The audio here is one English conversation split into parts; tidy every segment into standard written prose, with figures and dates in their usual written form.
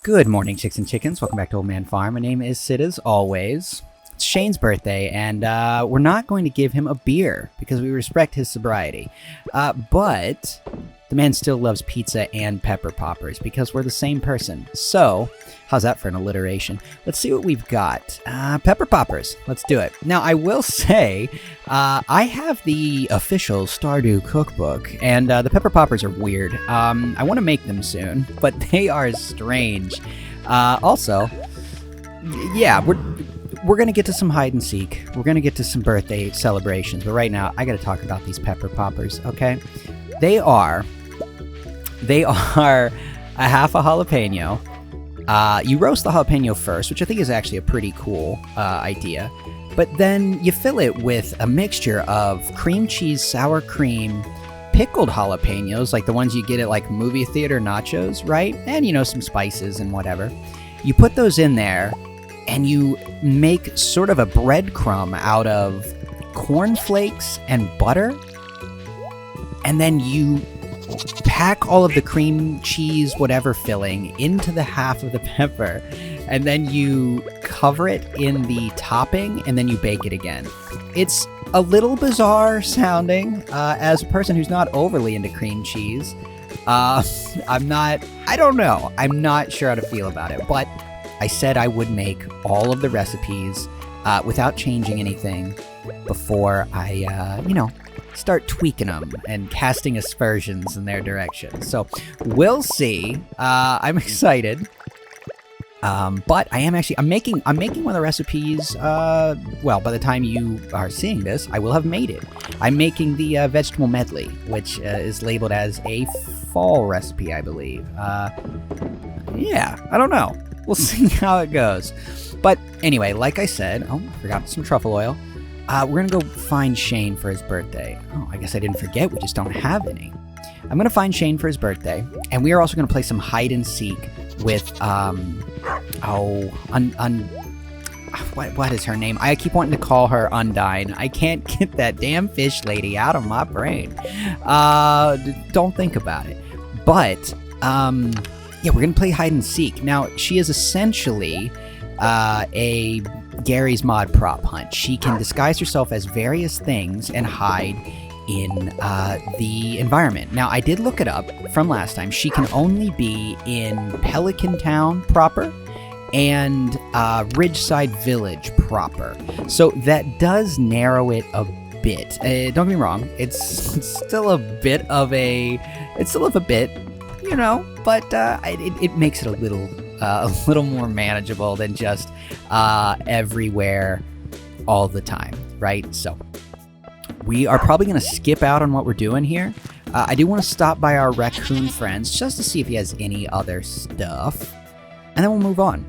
Good morning, chicks and chickens. Welcome back to Old Man Farm. My name is Sid, as always. It's Shane's birthday, and we're not going to give him a beer because we respect his sobriety. But the man still loves pizza and pepper poppers because we're the same person. So, how's that for an alliteration? Let's see what we've got. Pepper poppers. Let's do it. Now, I will say, I have the official Stardew cookbook, and the pepper poppers are weird. I want to make them soon, but they are strange. Also, yeah, we're going to get to some hide and seek. We're going to get to some birthday celebrations, but right now, I got to talk about these pepper poppers, okay? They are a half a jalapeno. You roast the jalapeno first, which I think is actually a pretty cool idea. But then you fill it with a mixture of cream cheese, sour cream, pickled jalapenos, like the ones you get at like movie theater nachos, right? And, you know, some spices and whatever. You put those in there, and you make sort of a breadcrumb out of cornflakes and butter. And then you pack all of the cream cheese, whatever filling, into the half of the pepper. And then you cover it in the topping, and then you bake it again. It's a little bizarre sounding. As a person who's not overly into cream cheese, I don't know. I'm not sure how to feel about it. But I said I would make all of the recipes without changing anything before I, start tweaking them and casting aspersions in their direction. So we'll see. I'm excited. But I'm making one of the recipes. Well, by the time you are seeing this, I will have made it. I'm making the vegetable medley, which is labeled as a fall recipe, I believe. Yeah, I don't know. We'll see how it goes. But anyway, like I said, I forgot some truffle oil. We're going to go find Shane for his birthday. Oh, I guess I didn't forget. We just don't have any. I'm going to find Shane for his birthday. And we are also going to play some hide and seek with, what is her name? I keep wanting to call her Undare. I can't get that damn fish lady out of my brain. Don't think about it. But, yeah, we're going to play hide and seek. Now, she is essentially a Gary's Mod prop hunt. She can disguise herself as various things and hide in the environment. Now, I did look it up from last time. She can only be in Pelican Town proper and Ridgeside VIllage proper. So that does narrow it a bit. Don't get me wrong. It's still a bit, you know, but it makes it a little more manageable than just everywhere all the time, right? So we are probably going to skip out on what we're doing here. I do want to stop by our raccoon friends just to see if he has any other stuff, and then we'll move on.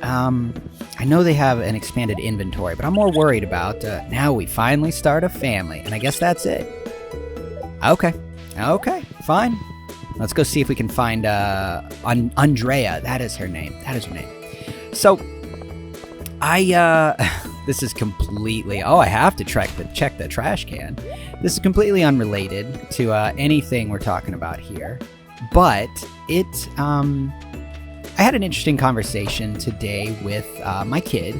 I know they have an expanded inventory, but I'm more worried about now we finally start a family, and I guess that's it. Okay, fine. Let's go see if we can find Andrea. That is her name. So, this is completely... Oh, I have to check the trash can. This is completely unrelated to anything we're talking about here. But I had an interesting conversation today with my kid.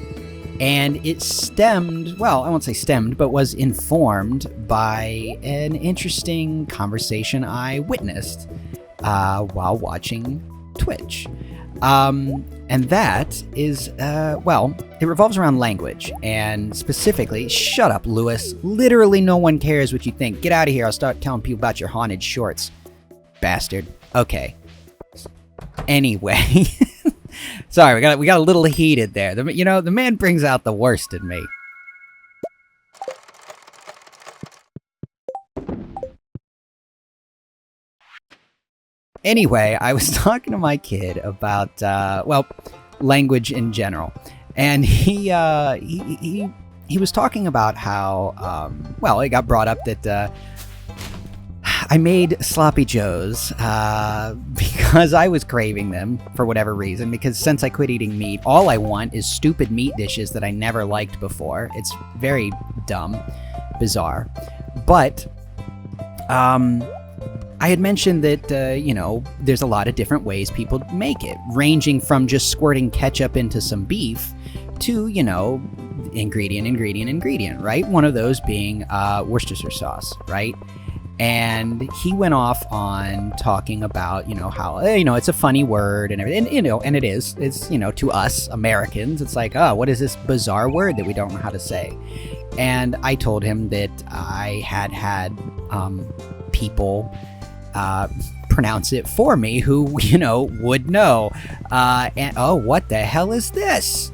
And it stemmed, well, I won't say stemmed, but was informed by an interesting conversation I witnessed while watching Twitch. And that is, well, it revolves around language, and specifically, shut up, Lewis. Literally no one cares what you think. Get out of here. I'll start telling people about your haunted shorts. Bastard. Okay. Anyway. Sorry, we got a little heated there. The man brings out the worst in me. Anyway, I was talking to my kid about, well, language in general. And he was talking about how, well, it got brought up that I made sloppy joes because I was craving them for whatever reason, because since I quit eating meat, all I want is stupid meat dishes that I never liked before. It's very dumb, bizarre. But I had mentioned that, there's a lot of different ways people make it, ranging from just squirting ketchup into some beef to, ingredient, right? One of those being Worcestershire sauce, right? And he went off on talking about, how, it's a funny word and everything, and it is. It's, to us Americans, it's like, oh, what is this bizarre word that we don't know how to say? And I told him that I had people pronounce it for me who, would know. And oh, what the hell is this?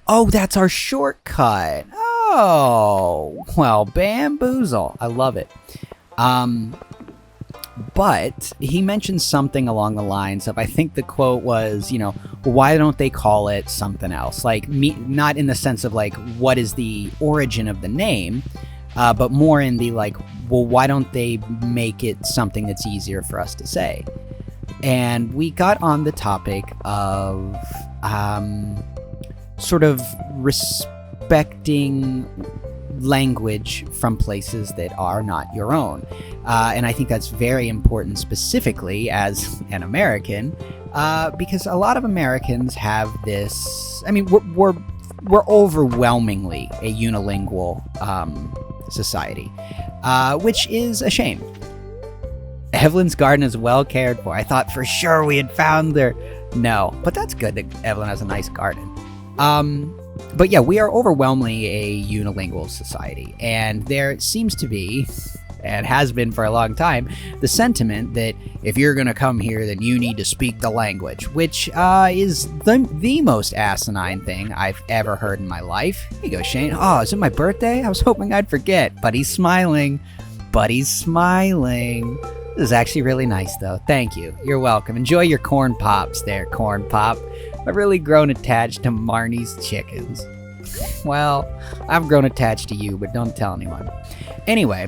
Oh, that's our shortcut. Oh, well, bamboozle. I love it. But he mentioned something along the lines of, I think the quote was, why don't they call it something else? Like, not in the sense of, like, what is the origin of the name, but more in the, like, well, why don't they make it something that's easier for us to say? And we got on the topic of sort of respecting language from places that are not your own. And I think that's very important, specifically as an American, because a lot of Americans have this, I mean, we're overwhelmingly a unilingual society, which is a shame. Evelyn's garden is well cared for. I thought for sure we had found her. No, but that's good that Evelyn has a nice garden. But yeah, we are overwhelmingly a unilingual society, and there seems to be, and has been for a long time, the sentiment that if you're going to come here, then you need to speak the language, which is the most asinine thing I've ever heard in my life. Here you go, Shane. Oh, is it my birthday? I was hoping I'd forget, but he's smiling. This is actually really nice, though. Thank you. You're welcome. Enjoy your corn pops there, corn pop. I've really grown attached to Marnie's chickens. Well, I've grown attached to you, but don't tell anyone. Anyway,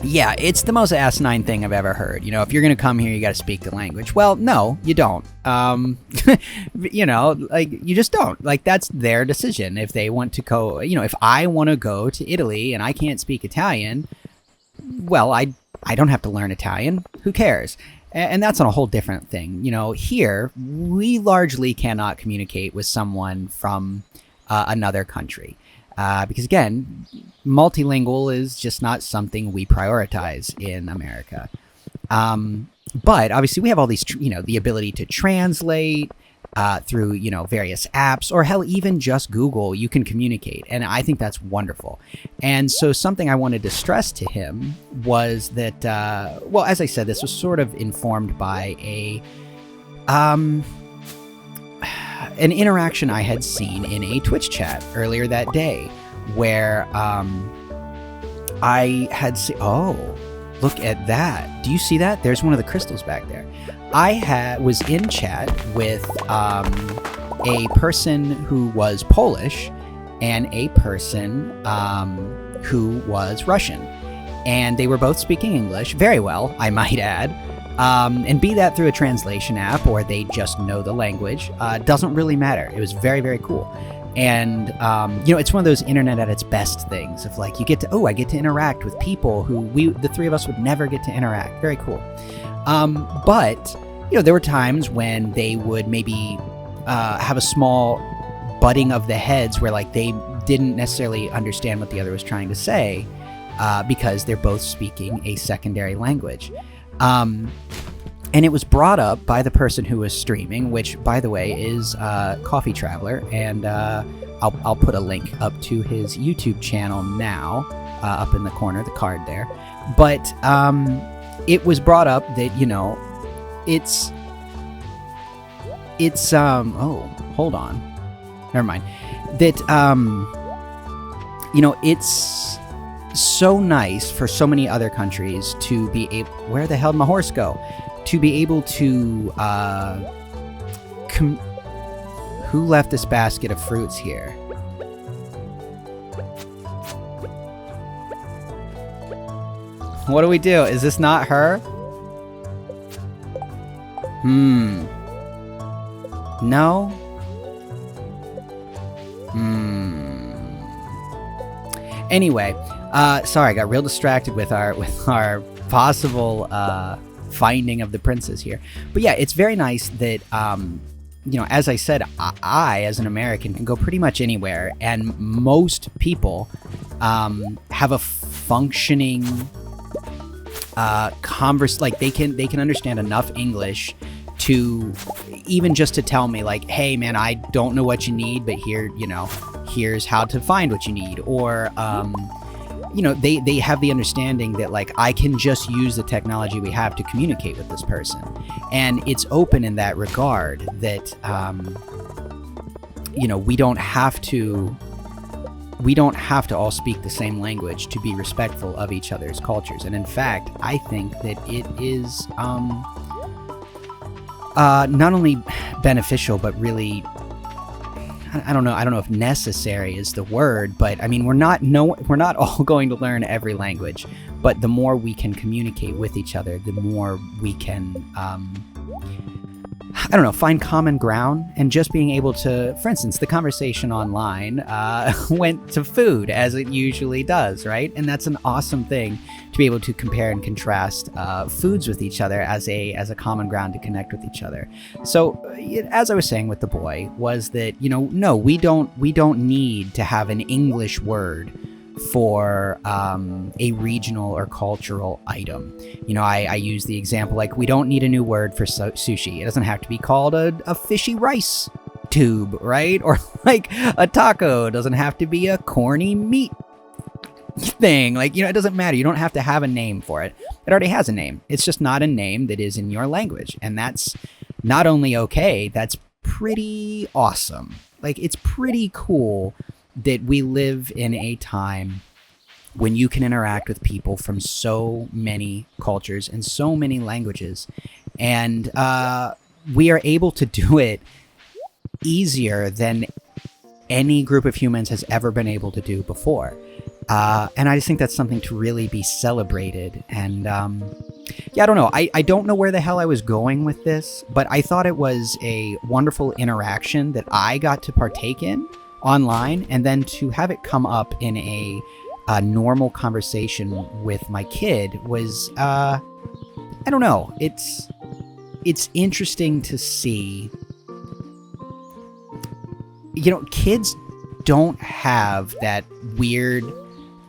yeah, it's the most asinine thing I've ever heard. If you're going to come here, you got to speak the language. Well, no, you don't. You just don't. Like, that's their decision. If they want to go, if I want to go to Italy and I can't speak Italian, well, I don't have to learn Italian. Who cares? And that's on a whole different thing. Here, we largely cannot communicate with someone from another country. Because, again, multilingual is just not something we prioritize in America. But, obviously, we have all these, the ability to translate through, various apps, or hell, even just Google, you can communicate. And I think that's wonderful. And so something I wanted to stress to him was that, well, as I said, this was sort of informed by an interaction I had seen in a Twitch chat earlier that day, where I had seen, oh, look at that. Do you see that? There's one of the crystals back there. I was in chat with a person who was Polish and a person who was Russian. And they were both speaking English very well, I might add. And be that through a translation app or they just know the language, doesn't really matter. It was very, very cool. And, it's one of those internet at its best things of like, I get to interact with people who the three of us would never get to interact. Very cool. But, there were times when they would maybe have a small butting of the heads where like they didn't necessarily understand what the other was trying to say because they're both speaking a secondary language. And it was brought up by the person who was streaming, which, by the way, is Coffee Traveler, and I'll put a link up to his YouTube channel now, up in the corner, the card there. But it was brought up that, it's oh, hold on. Never mind. That, it's so nice for so many other countries to be able, where the hell did my horse go? To be able to, who left this basket of fruits here? What do we do? Is this not her? No? Anyway, Sorry, I got real distracted with our possible finding of the princess here. But yeah, it's very nice that as I said, I as an American can go pretty much anywhere, and most people have a functioning like they can understand enough English to even just to tell me like, hey man, I don't know what you need, but here's how to find what you need. Or they have the understanding that like I can just use the technology we have to communicate with this person, and it's open in that regard that we don't have to all speak the same language to be respectful of each other's cultures. And in fact, I think that it is not only beneficial, but really, I don't know if necessary is the word, but I mean, we're not all going to learn every language, but the more we can communicate with each other, the more we can, find common ground. And just being able to, for instance, the conversation online went to food, as it usually does, right? And that's an awesome thing to be able to compare and contrast foods with each other as a common ground to connect with each other. So as I was saying with the boy, was that no, we don't need to have an English word for a regional or cultural item. I use the example, like, we don't need a new word for sushi. It doesn't have to be called a fishy rice tube, right? Or like a taco doesn't have to be a corny meat thing. Like, it doesn't matter. You don't have to have a name for it. It already has a name. It's just not a name that is in your language. And that's not only okay, that's pretty awesome. Like, it's pretty cool that we live in a time when you can interact with people from so many cultures and so many languages. And we are able to do it easier than any group of humans has ever been able to do before. And I just think that's something to really be celebrated. And I don't know. I don't know where the hell I was going with this, but I thought it was a wonderful interaction that I got to partake in online, and then to have it come up in a normal conversation with my kid was, I don't know. It's interesting to see. Kids don't have that weird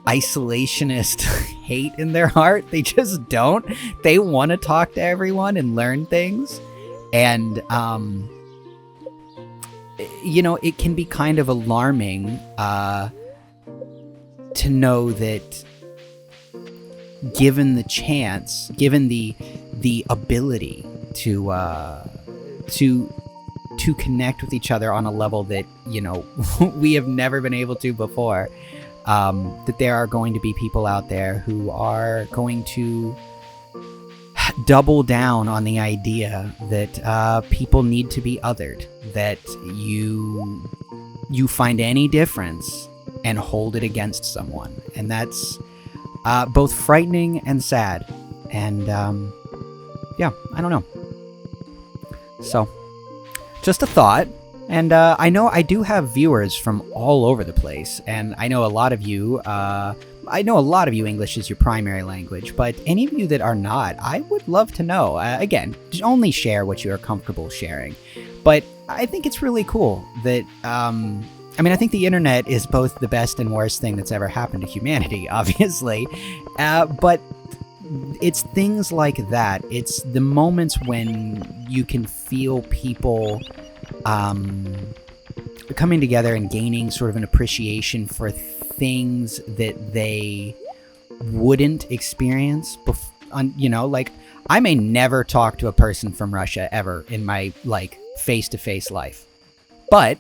isolationist hate in their heart. They just don't. They want to talk to everyone and learn things. And, it can be kind of alarming to know that given the chance, given the ability to connect with each other on a level that, we have never been able to before, that there are going to be people out there who are going to double down on the idea that people need to be othered, that you find any difference and hold it against someone. And that's both frightening and sad. And I don't know. So, just a thought. And I know I do have viewers from all over the place, and I know a lot of you English is your primary language, but any of you that are not, I would love to know. Again, only share what you are comfortable sharing. But I think it's really cool that, I think the internet is both the best and worst thing that's ever happened to humanity, obviously. But it's things like that. It's the moments when you can feel people coming together and gaining sort of an appreciation for things that they wouldn't experience like, I may never talk to a person from Russia ever in my face-to-face life, but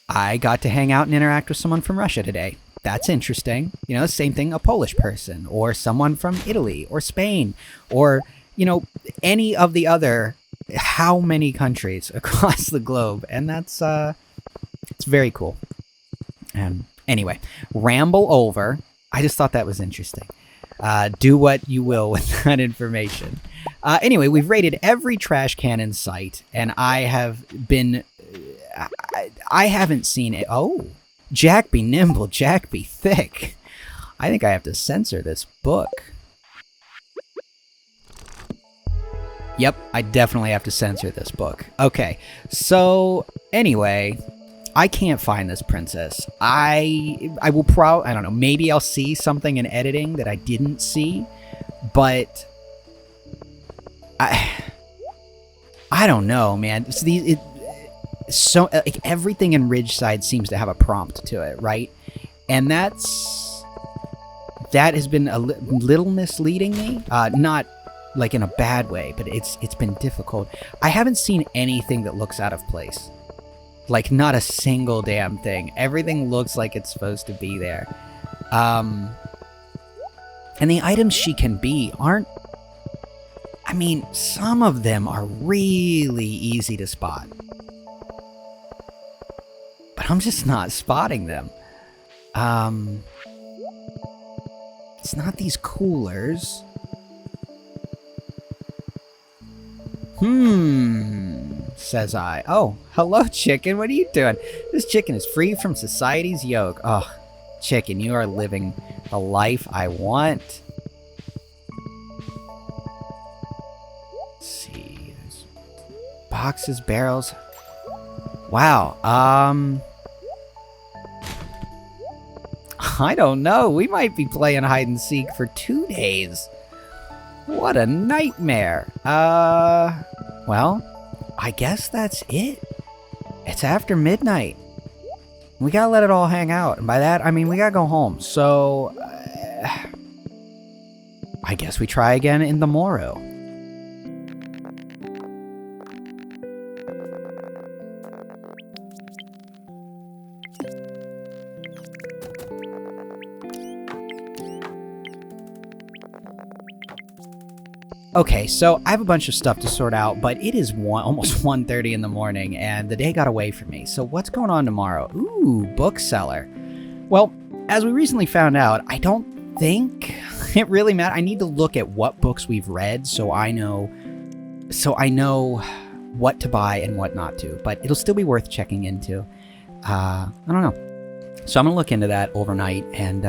I got to hang out and interact with someone from Russia today. That's interesting. Same thing, a Polish person or someone from Italy or Spain or any of the other how many countries across the globe. And that's it's very cool. Anyway, ramble over. I just thought that was interesting. Do what you will with that information. Anyway, we've raided every trash can in sight, and I haven't seen it. Oh, Jack be nimble, Jack be thick. I think I have to censor this book. Yep, I definitely have to censor this book. Okay, so anyway, I can't find this princess. I will I don't know, maybe I'll see something in editing that I didn't see, but I don't know, man. So like, everything in Ridgeside seems to have a prompt to it, right? And that has been a little misleading me. Not like in a bad way, but it's been difficult. I haven't seen anything that looks out of place. Like, not a single damn thing. Everything looks like it's supposed to be there. And the items she can be aren't... I mean, some of them are really easy to spot. But I'm just not spotting them. It's not these coolers. Says I. Oh, hello, chicken. What are you doing? This chicken is free from society's yoke. Oh, chicken, you are living the life I want. Let's see. There's boxes, barrels. Wow. I don't know. We might be playing hide and seek for 2 days. What a nightmare. Well, I guess that's it. It's after midnight. We gotta let it all hang out. And by that, I mean we gotta go home. So, I guess we try again in the morrow. Okay, so I have a bunch of stuff to sort out, but it is almost 1:30 in the morning, and the day got away from me. So what's going on tomorrow? Ooh, bookseller. Well, as we recently found out, I don't think it really matters. I need to look at what books we've read so I know what to buy and what not to. But it'll still be worth checking into. I don't know. So I'm gonna look into that overnight and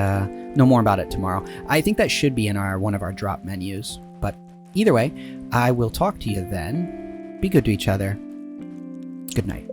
know more about it tomorrow. I think that should be in one of our drop menus. But either way, I will talk to you then. Be good to each other. Good night.